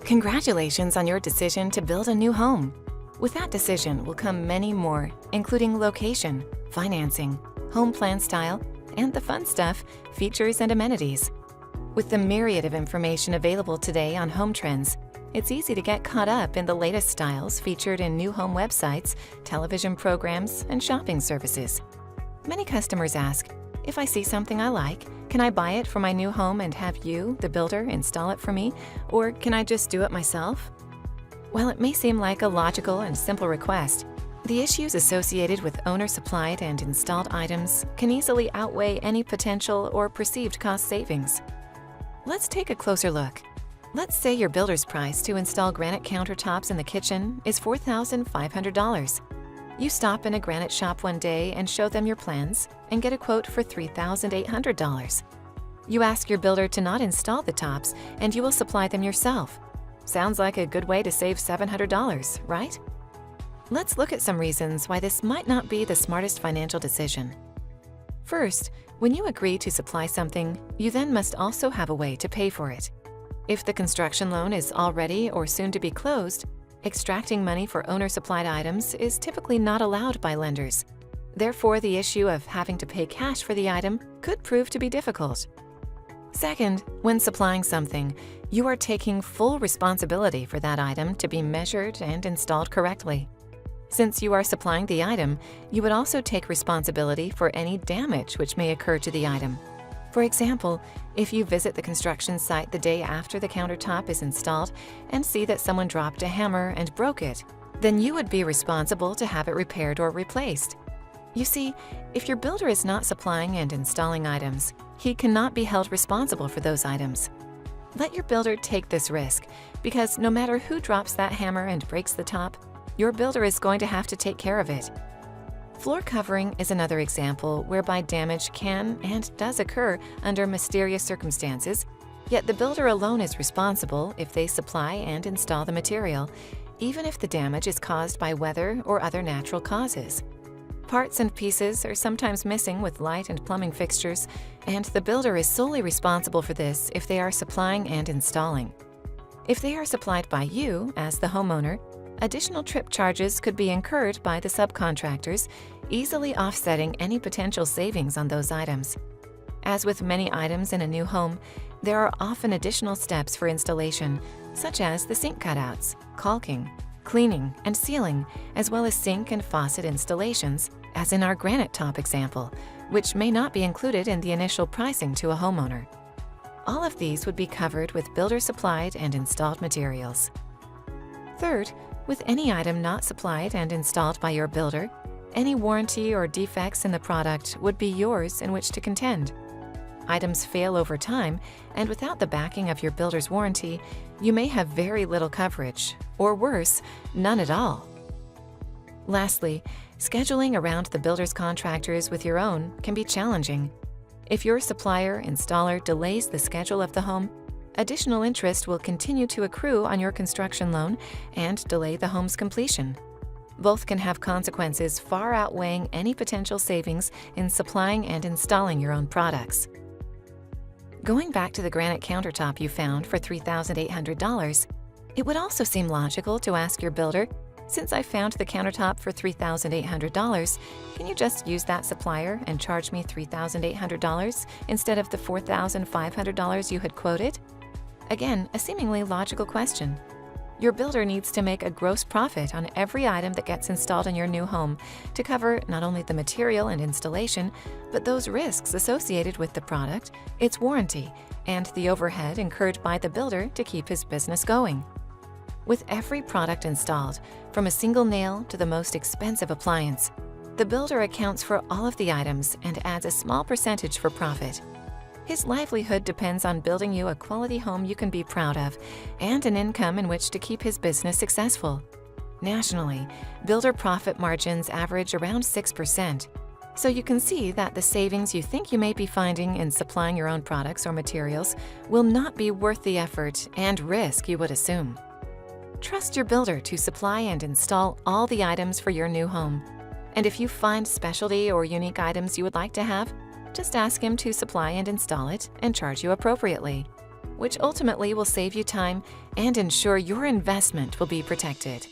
Congratulations on your decision to build a new home. With that decision will come many more, including location, financing, home plan style, and the fun stuff, features and amenities. With the myriad of information available today on home trends, it's easy to get caught up in the latest styles featured in new home websites, television programs, and shopping services. Many customers ask, if I see something I like, can I buy it for my new home and have you, the builder, install it for me, or can I just do it myself? While it may seem like a logical and simple request, the issues associated with owner-supplied and installed items can easily outweigh any potential or perceived cost savings. Let's take a closer look. Let's say your builder's price to install granite countertops in the kitchen is $4,500. You stop in a granite shop one day and show them your plans and get a quote for $3,800. You ask your builder to not install the tops and you will supply them yourself. Sounds like a good way to save $700, right? Let's look at some reasons why this might not be the smartest financial decision. First, when you agree to supply something, you then must also have a way to pay for it. If the construction loan is already or soon to be closed, extracting money for owner-supplied items is typically not allowed by lenders. Therefore, the issue of having to pay cash for the item could prove to be difficult. Second, when supplying something, you are taking full responsibility for that item to be measured and installed correctly. Since you are supplying the item, you would also take responsibility for any damage which may occur to the item. For example, if you visit the construction site the day after the countertop is installed and see that someone dropped a hammer and broke it, then you would be responsible to have it repaired or replaced. You see, if your builder is not supplying and installing items, he cannot be held responsible for those items. Let your builder take this risk, because no matter who drops that hammer and breaks the top, your builder is going to have to take care of it. Floor covering is another example whereby damage can and does occur under mysterious circumstances, yet the builder alone is responsible if they supply and install the material, even if the damage is caused by weather or other natural causes. Parts and pieces are sometimes missing with light and plumbing fixtures, and the builder is solely responsible for this if they are supplying and installing. If they are supplied by you, as the homeowner, additional trip charges could be incurred by the subcontractors, easily offsetting any potential savings on those items. As with many items in a new home, there are often additional steps for installation, such as the sink cutouts, caulking, cleaning, and sealing, as well as sink and faucet installations, as in our granite top example, which may not be included in the initial pricing to a homeowner. All of these would be covered with builder-supplied and installed materials. Third, with any item not supplied and installed by your builder, any warranty or defects in the product would be yours in which to contend. Items fail over time, and without the backing of your builder's warranty, you may have very little coverage, or worse, none at all. Lastly, scheduling around the builder's contractors with your own can be challenging. If your supplier/installer delays the schedule of the home, additional interest will continue to accrue on your construction loan and delay the home's completion. Both can have consequences far outweighing any potential savings in supplying and installing your own products. Going back to the granite countertop you found for $3,800, it would also seem logical to ask your builder, since I found the countertop for $3,800, can you just use that supplier and charge me $3,800 instead of the $4,500 you had quoted? Again, a seemingly logical question. Your builder needs to make a gross profit on every item that gets installed in your new home to cover not only the material and installation, but those risks associated with the product, its warranty, and the overhead incurred by the builder to keep his business going. With every product installed, from a single nail to the most expensive appliance, the builder accounts for all of the items and adds a small percentage for profit. His livelihood depends on building you a quality home you can be proud of and an income in which to keep his business successful. Nationally, builder profit margins average around 6%, so you can see that the savings you think you may be finding in supplying your own products or materials will not be worth the effort and risk you would assume. Trust your builder to supply and install all the items for your new home. And if you find specialty or unique items you would like to have, just ask him to supply and install it and charge you appropriately. which ultimately will save you time and ensure your investment will be protected.